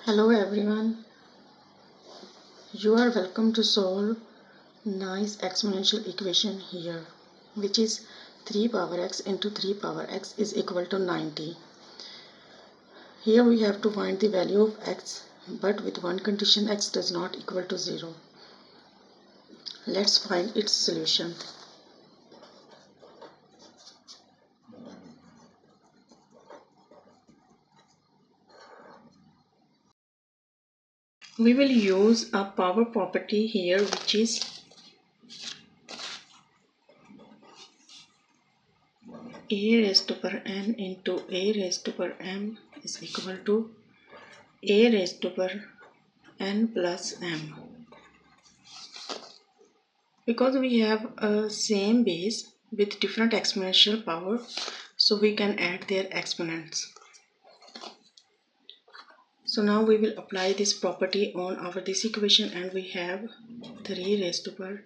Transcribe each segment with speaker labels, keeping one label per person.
Speaker 1: Hello everyone, you are welcome to solve nice exponential equation here, which is 3 power x into 3 power x is equal to 90. Here we have to find the value of x, but with one condition: x does not equal to 0. Let's find its solution. We will use a power property here, which is a raised to power n into a raised to power m is equal to a raised to power n plus m. Because we have a same base with different exponential power, so we can add their exponents. So now we will apply this property on our this equation, and we have 3 raised to power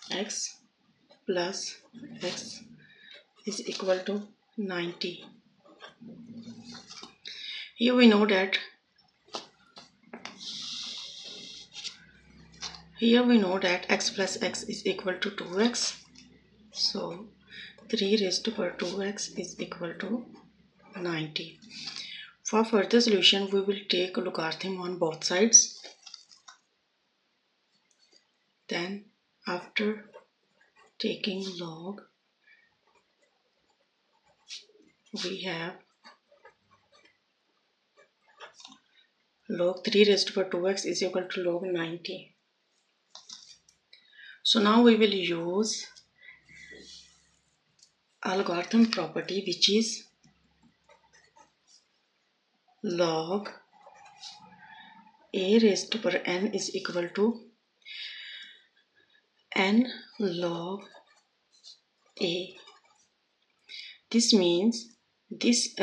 Speaker 1: x plus x is equal to 90. Here we know that x plus x is equal to 2x. So 3 raised to power 2x is equal to 90. For further solution, we will take logarithm on both sides. Then after taking log, we have log 3 raised to power 2x is equal to log 90. So now we will use algorithm property, which is log a raised to power n is equal to n log a. This means this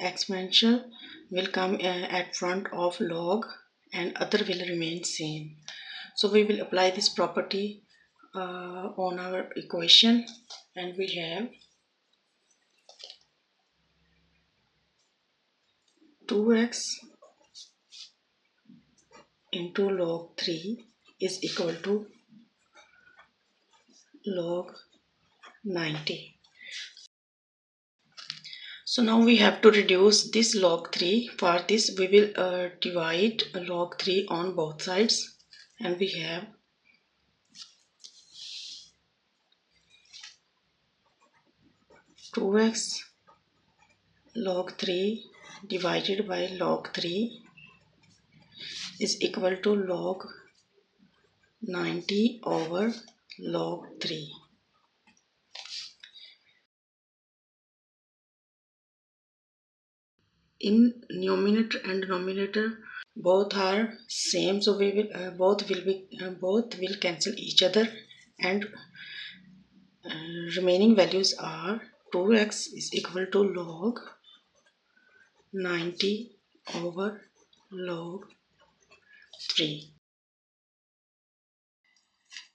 Speaker 1: exponential will come at front of log and other will remain same. So we will apply this property on our equation, and we have 2x into log 3 is equal to log 90. So now we have to reduce this log 3. For this we will divide log 3 on both sides, and we have 2x log 3 divided by log 3 is equal to log 90 over log 3. In numerator and denominator both are same, so we will both will cancel each other, and remaining values are 2x is equal to log 90 over log 3.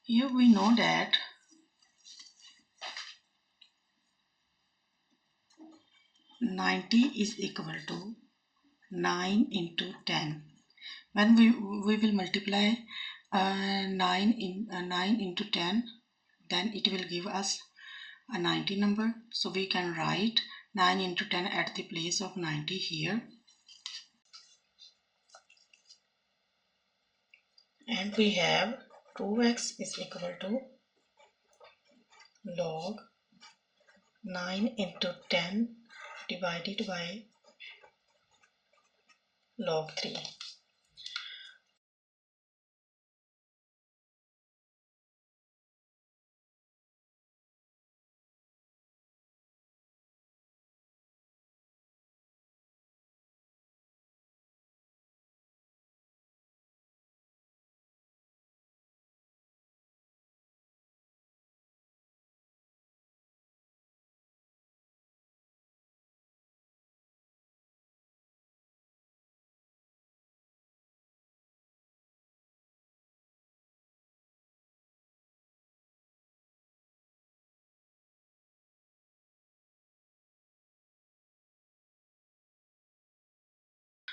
Speaker 1: Here we know that ninety is equal to 9 into 10. When we will multiply 9 into 10, then it will give us a 90 number. So we can write 9 into 10 at the place of 90 here. And we have 2x is equal to log 9 into 10 divided by log 3.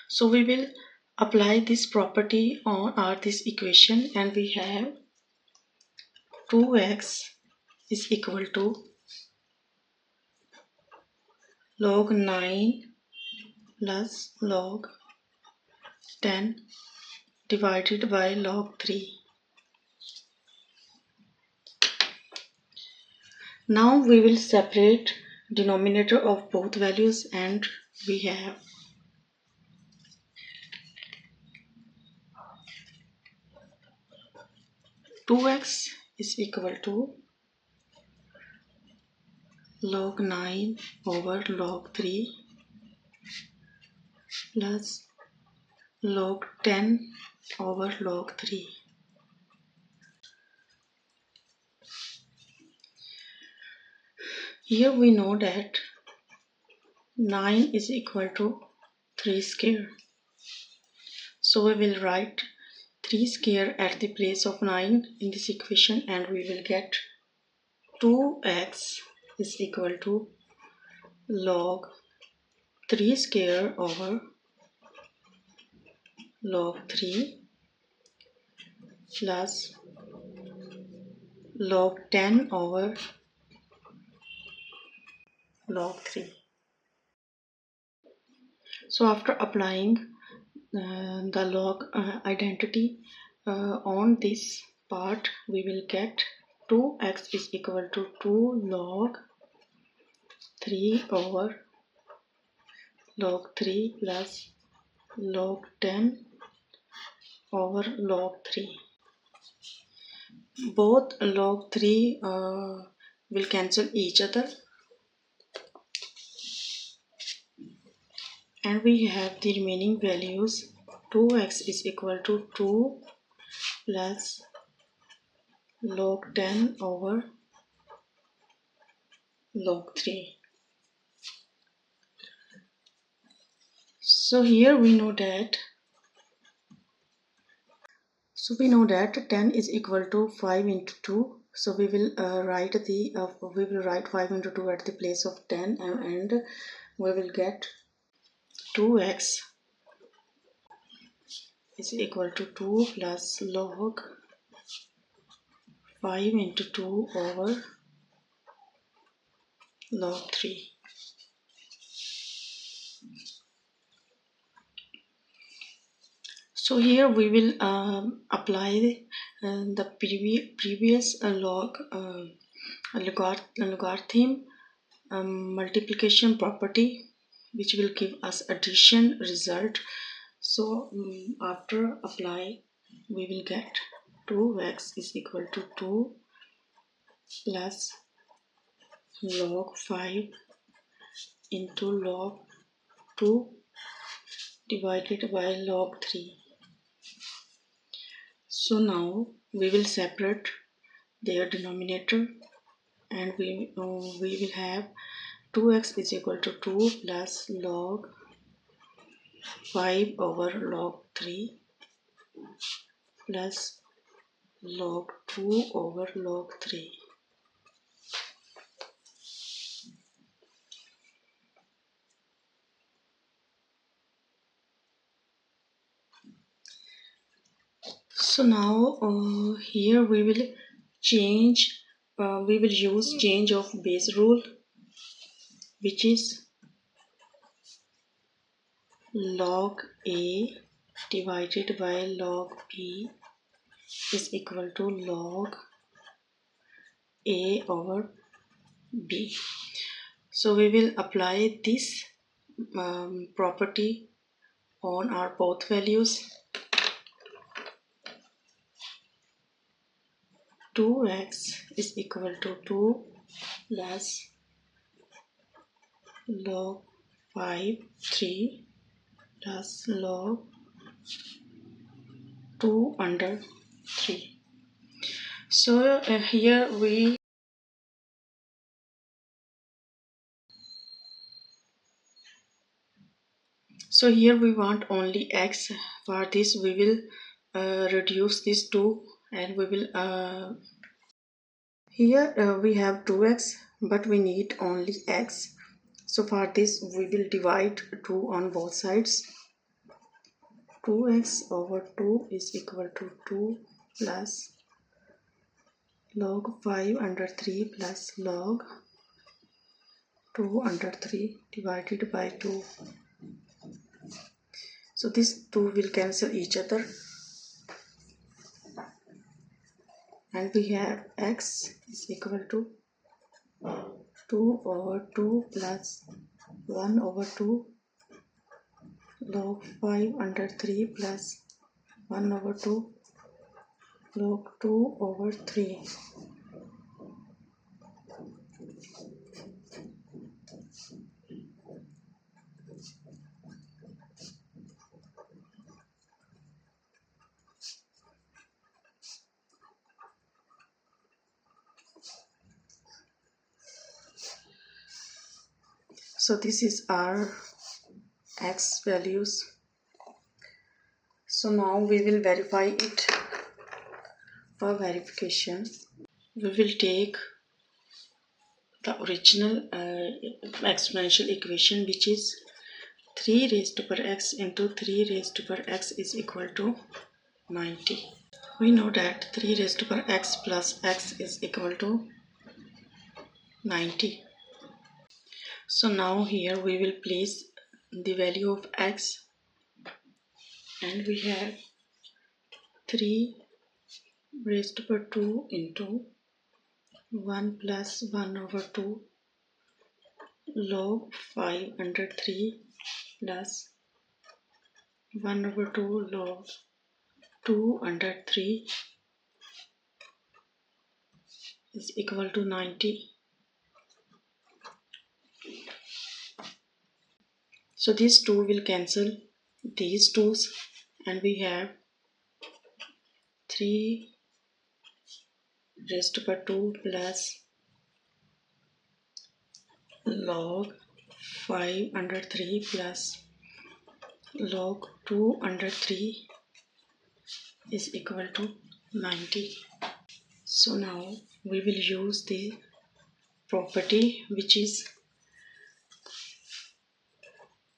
Speaker 1: So we will apply this property on this equation, and we have 2x is equal to log 9 plus log 10 divided by log 3. Now we will separate denominator of both values, and we have 2x is equal to log 9 over log 3 plus log 10 over log 3. Here we know that 9 is equal to 3 square. So we will write 3 square at the place of 9 in this equation, and we will get 2x is equal to log 3 square over log 3 plus log 10 over log 3. So after applying the log identity on this part, we will get 2x is equal to 2 log 3 over log 3 plus log 10 over log 3. Both log 3 will cancel each other, and we have the remaining values. 2x is equal to 2 plus log 10 over log 3. So here we know that 10 is equal to 5 into 2. So we will write 5 into 2 at the place of 10, and we will get 2x is equal to 2 plus log 5 into 2 over log 3. So here we will apply the previous logarithm multiplication property, which will give us addition result. So after apply, we will get 2x is equal to 2 plus log 5 into log 2 divided by log 3. So now we will separate their denominator, and we will have 2x is equal to 2 plus log 5 over log 3 plus log 2 over log 3. So now here we will use change of base rule, which is log a divided by log b is equal to log a over b. So we will apply this property on our both values. 2x is equal to 2 plus log 5 3 plus log 2 under 3. So here we want only x. For this we will reduce this 2, and we will here we have 2x, but we need only x. So for this we will divide 2 on both sides. 2x over 2 is equal to 2 plus log 5 under 3 plus log 2 under 3 divided by 2. So these two will cancel each other and we have x is equal to 2 over 2 plus 1 over 2 log 5 under 3 plus 1 over 2 log 2 over 3. So this is our x values. So now we will verify it. For verification, we will take the original exponential equation, which is 3 raised to power x into 3 raised to power x is equal to 90. We know that 3 raised to power x plus x is equal to 90. So now here we will place the value of x and we have 3 raised to power 2 into 1 plus 1 over 2 log 5 under 3 plus 1 over 2 log 2 under 3 is equal to 90. So these two will cancel these twos and we have 3 raised to power 2 plus log 5 under 3 plus log 2 under 3 is equal to 90. So now we will use the property which is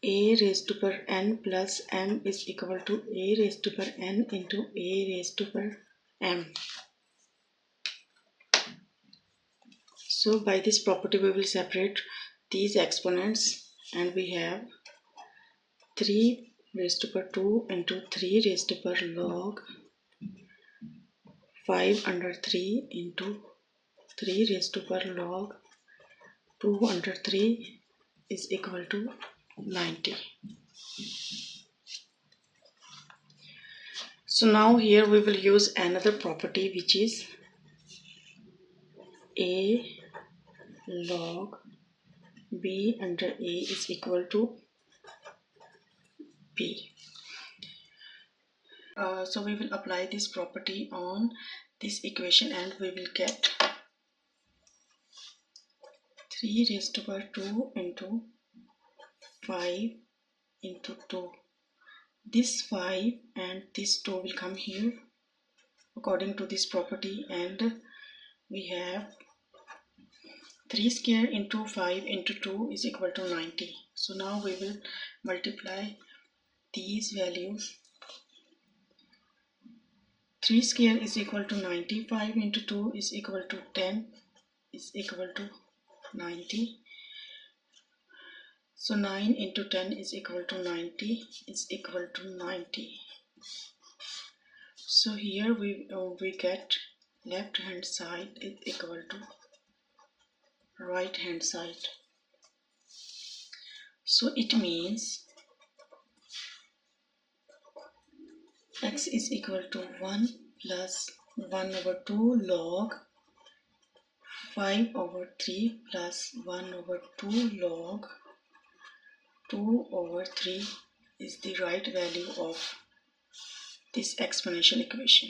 Speaker 1: a raised to power n plus m is equal to a raised to power n into a raised to power m. So by this property we will separate these exponents and we have 3 raised to power 2 into 3 raised to power log 5 under 3 into 3 raised to power log 2 under 3 is equal to 90. So now here we will use another property which is a log b under a is equal to b. So we will apply this property on this equation and we will get 3 raised to power 2 into 5 into 2. This 5 and this 2 will come here according to this property and we have 3 square into 5 into 2 is equal to 90. So now we will multiply these values. 3 square is equal to 90, 5 into 2 is equal to 10 is equal to 90. So 9 into 10 is equal to 90 is equal to 90. So here we get left hand side is equal to right hand side. So it means x is equal to 1 plus 1 over 2 log 5 over 3 plus 1 over 2 log 2 over 3 is the right value of this exponential equation.